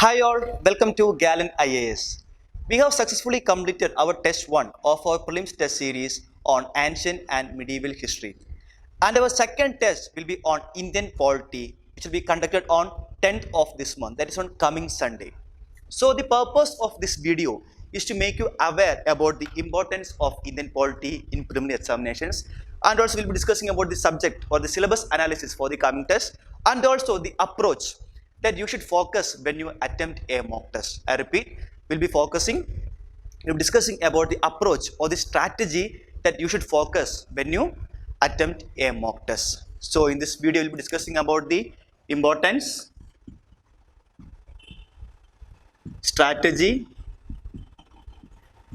Hi all, welcome to Gallant IAS. We have successfully completed our test 1 of our prelims test series on ancient and medieval history. And our second test will be on Indian polity, which will be conducted on 10th of this month, that is on coming Sunday. So the purpose of this video is to make you aware about the importance of Indian polity in preliminary examinations, and also we'll be discussing about the subject or the syllabus analysis for the coming test, and also the approach that you should focus when you attempt a mock test. I repeat, we'll be discussing about the approach or the strategy that you should focus when you attempt a mock test. So in this video, we'll be discussing about the importance, strategy,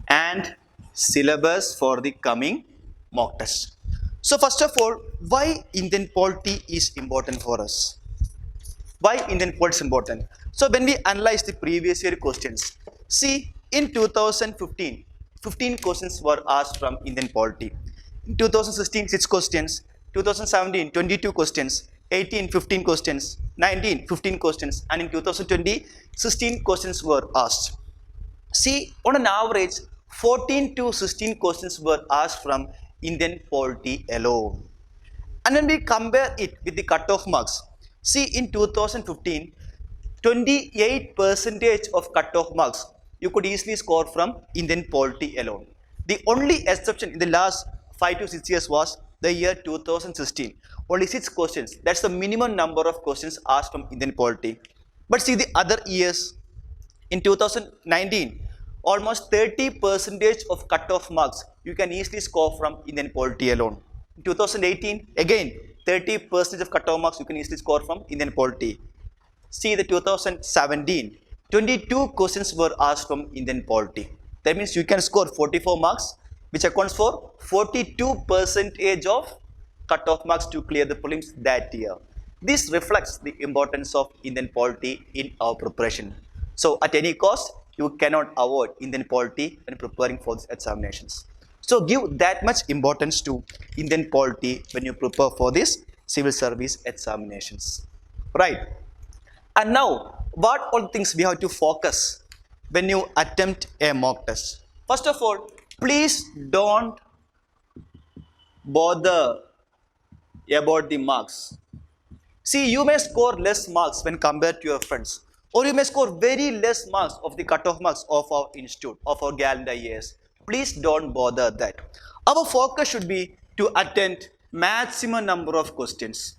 and syllabus for the coming mock test. So first of all, why Indian polity is important for us? Why Indian polity is important? So when we analyze the previous year questions, see in 2015, 15 questions were asked from Indian polity. In 2016, 6 questions. 2017, 22 questions. 18, 15 questions. 19, 15 questions. And in 2020, 16 questions were asked. See, on an average, 14 to 16 questions were asked from Indian polity alone. And when we compare it with the cutoff marks, see in 2015, 28% of cutoff marks you could easily score from Indian polity alone. The only exception in the last 5 to 6 years was the year 2016. Only 6 questions. That's the minimum number of questions asked from Indian polity. But see the other years, in 2019, almost 30% of cutoff marks you can easily score from Indian polity alone. In 2018, again 30% of cutoff marks you can easily score from Indian polity. See the 2017, 22 questions were asked from Indian polity. That means you can score 44 marks, which accounts for 42% of cutoff marks to clear the prelims that year. This reflects the importance of Indian polity in our preparation. So at any cost, you cannot avoid Indian polity when preparing for these examinations. So give that much importance to Indian polity when you prepare for these civil service examinations. Right. And now, what all things we have to focus when you attempt a mock test? First of all, please don't bother about the marks. See, you may score less marks when compared to your friends, or you may score very less marks of the cutoff marks of our institute, of our Gallant IAS. Please don't bother that. Our focus should be to attend maximum number of questions.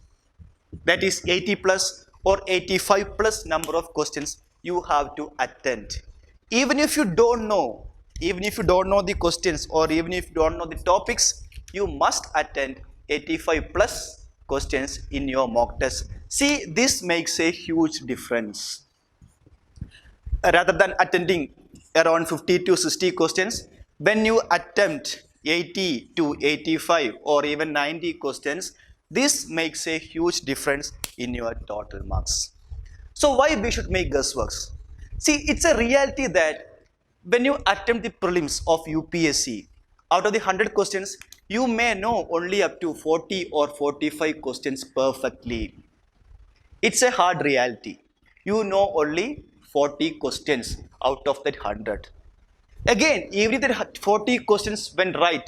That is 80 plus or 85 plus number of questions you have to attend. Even if you don't know the questions, or even if you don't know the topics, you must attend 85 plus questions in your mock test. See, this makes a huge difference. Rather than attending around 50 to 60 questions, when you attempt 80 to 85 or even 90 questions, this makes a huge difference in your total marks. So why we should make guessworks? See, it's a reality that when you attempt the prelims of UPSC, out of the 100 questions, you may know only up to 40 or 45 questions perfectly. It's a hard reality. You know only 40 questions out of that 100. Again, even if the 40 questions went right,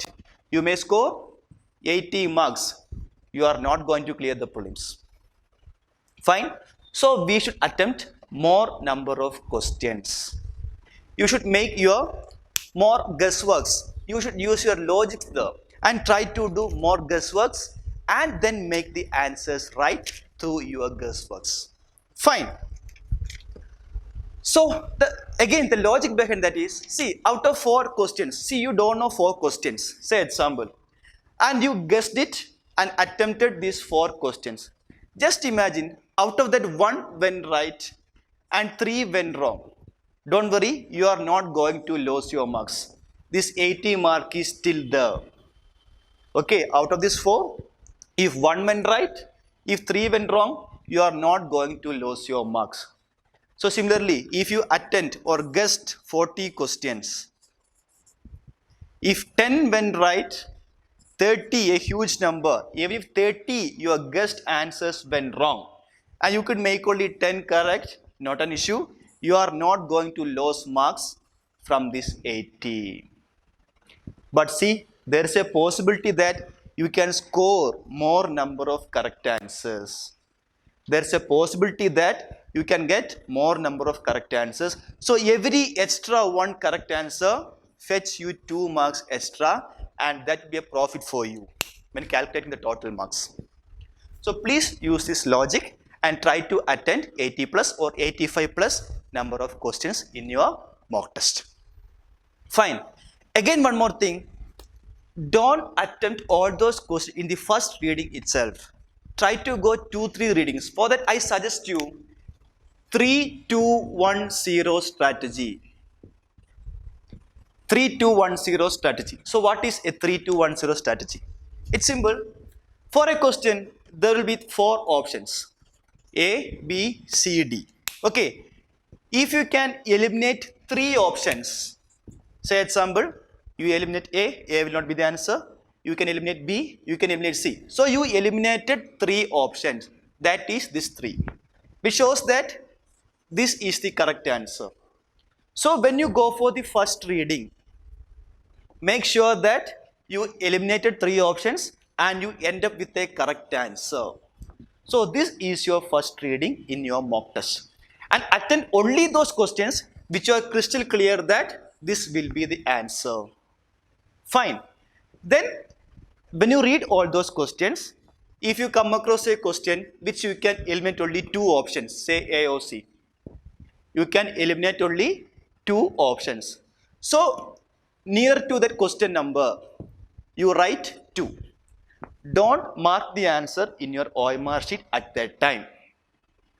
you may score 80 marks. You are not going to clear the prelims. Fine. So we should attempt more number of questions. You should make your more guessworks. You should use your logic there and try to do more guessworks and then make the answers right through your guessworks. Fine. So again, the logic behind that is, see, out of 4 questions, see, you don't know 4 questions, say example, and you guessed it and attempted these 4 questions. Just imagine, out of that 1 went right and 3 went wrong. Don't worry, you are not going to lose your marks. This 80 mark is still there. Okay, out of these 4, if 1 went right, if 3 went wrong, you are not going to lose your marks. So similarly, if you attend or guessed 40 questions, if 10 went right, 30, a huge number, even if 30 your guessed answers went wrong, and you could make only 10 correct, not an issue, you are not going to lose marks from this 80. But see, there is a possibility that you can score more number of correct answers. There's a possibility that you can get more number of correct answers. So every extra one correct answer fetch you 2 marks extra, and that will be a profit for you when calculating the total marks. So please use this logic and try to attend 80 plus or 85 plus number of questions in your mock test. Fine. Again, one more thing. Don't attempt all those questions in the first reading itself. Try to go 2-3 readings. For that, I suggest you 3-2-1-0 strategy. 3-2-1-0 strategy. So what is a 3-2-1-0 strategy? It's simple. For a question, there will be 4 options. A, B, C, D. Okay. If you can eliminate 3 options, say example, you eliminate A will not be the answer. You can eliminate B, you can eliminate C. So you eliminated 3 options. That is this 3. Which shows that this is the correct answer. So when you go for the first reading, make sure that you eliminated 3 options and you end up with a correct answer. So this is your first reading in your mock test. And attend only those questions which are crystal clear that this will be the answer. Fine. Then when you read all those questions, if you come across a question which you can eliminate only 2 options, say A or C, you can eliminate only 2 options. So near to that question number, you write 2. Don't mark the answer in your OMR sheet at that time.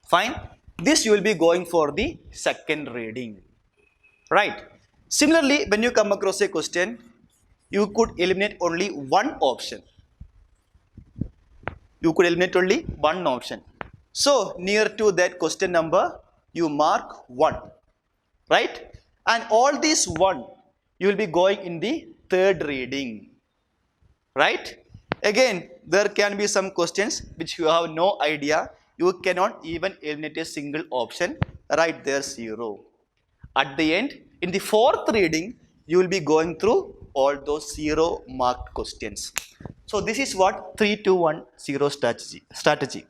Fine. This you will be going for the second reading. Right. Similarly, when you come across a question, you could eliminate only 1 option. You could eliminate only 1 option. So near to that question number, you mark 1. Right? And all these 1, you will be going in the third reading. Right? Again, there can be some questions which you have no idea. You cannot even eliminate a single option. Right there 0. At the end, in the fourth reading, you will be going through all those 0 marked questions. So this is what 3-2-1-0 strategy.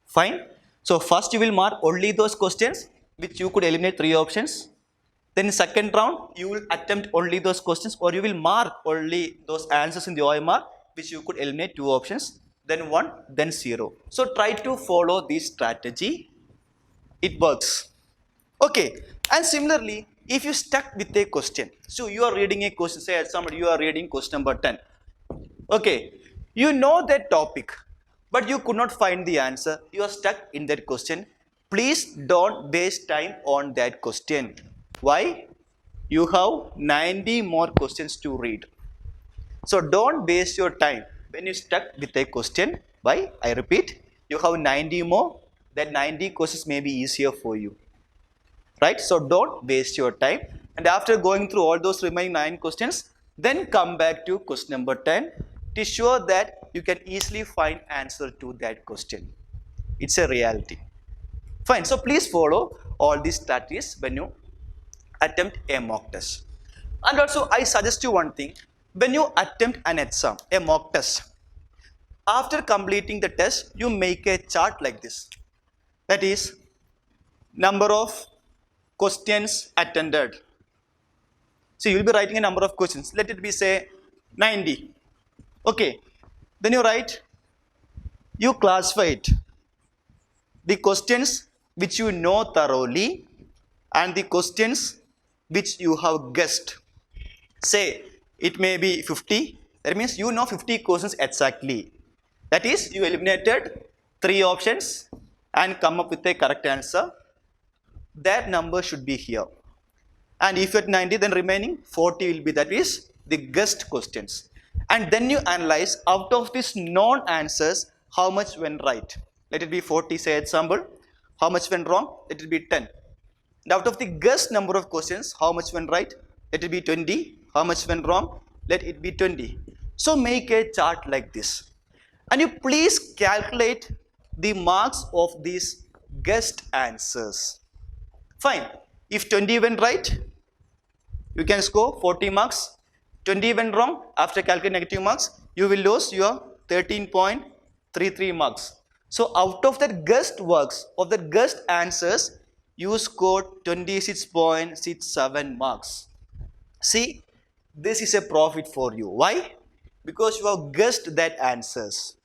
Fine. So first you will mark only those questions which you could eliminate 3 options. Then in second round, you will attempt only those questions, or you will mark only those answers in the OMR which you could eliminate 2 options, then 1, then 0. So try to follow this strategy. It works. Okay. And similarly, if you stuck with a question, so you are reading a question, say as somebody you are reading question number 10. Okay. You know that topic, but you could not find the answer. You are stuck in that question. Please don't waste time on that question. Why? You have 90 more questions to read. So don't waste your time when you stuck with a question. Why? I repeat, you have 90 more. That 90 questions may be easier for you. Right? So don't waste your time. And after going through all those remaining 9 questions, then come back to question number 10 to show that you can easily find answer to that question. It's a reality. Fine. So please follow all these strategies when you attempt a mock test. And also I suggest you one thing. When you attempt an exam, a mock test, after completing the test, you make a chart like this. That is, number of questions attended. So you will be writing a number of questions. Let it be say 90. Okay. Then you write, you classified the questions which you know thoroughly and the questions which you have guessed. Say it may be 50. That means you know 50 questions exactly. That is, you eliminated 3 options and come up with a correct answer. That number should be here. And if at 90, then remaining 40 will be, that is the guessed questions. And then you analyze out of these known answers, how much went right. Let it be 40, say example. How much went wrong? Let it be 10. And out of the guessed number of questions, how much went right? Let it be 20. How much went wrong? Let it be 20. So make a chart like this. And you please calculate the marks of these guessed answers. Fine. If 20 went right, you can score 40 marks. 20 went wrong, after calculating negative marks, you will lose your 13.33 marks. So out of that guessed works, of the guessed answers, you scored 26.67 marks. See, this is a profit for you. Why? Because you have guessed that answers.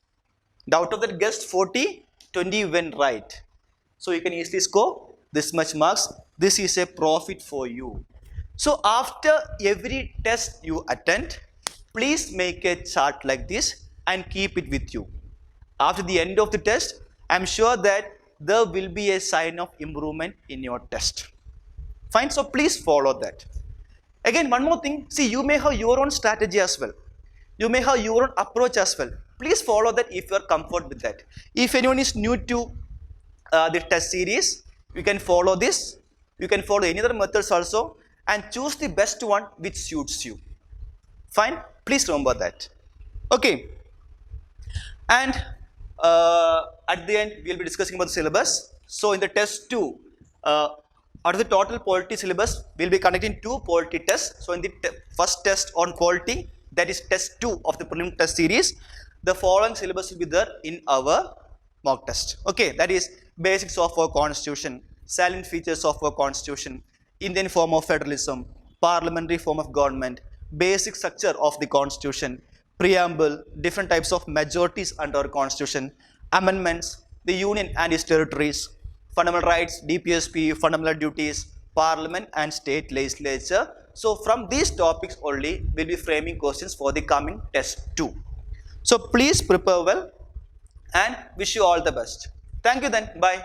Out of that guessed 40, 20 went right. So you can easily score this much marks. This is a profit for you. So after every test you attend, please make a chart like this and keep it with you. After the end of the test, I am sure that there will be a sign of improvement in your test. Fine, so please follow that. Again, one more thing, see, you may have your own strategy as well. You may have your own approach as well. Please follow that if you are comfortable with that. If anyone is new to the test series, you can follow this. You can follow any other methods also and choose the best one which suits you. Fine, please remember that. Okay, and at the end we will be discussing about the syllabus. So in the test 2, out of the total polity syllabus, we will be conducting 2 polity tests. So in the first test on polity, that is test 2 of the prelim test series, the following syllabus will be there in our mock test. Okay, that is basics of our constitution, salient features of our constitution, Indian form of federalism, parliamentary form of government, basic structure of the constitution, preamble, different types of majorities under our constitution, amendments, the union and its territories, fundamental rights, DPSP, fundamental duties, parliament and state legislature. So from these topics only, we'll be framing questions for the coming test 2. So please prepare well and wish you all the best. Thank you then. Bye.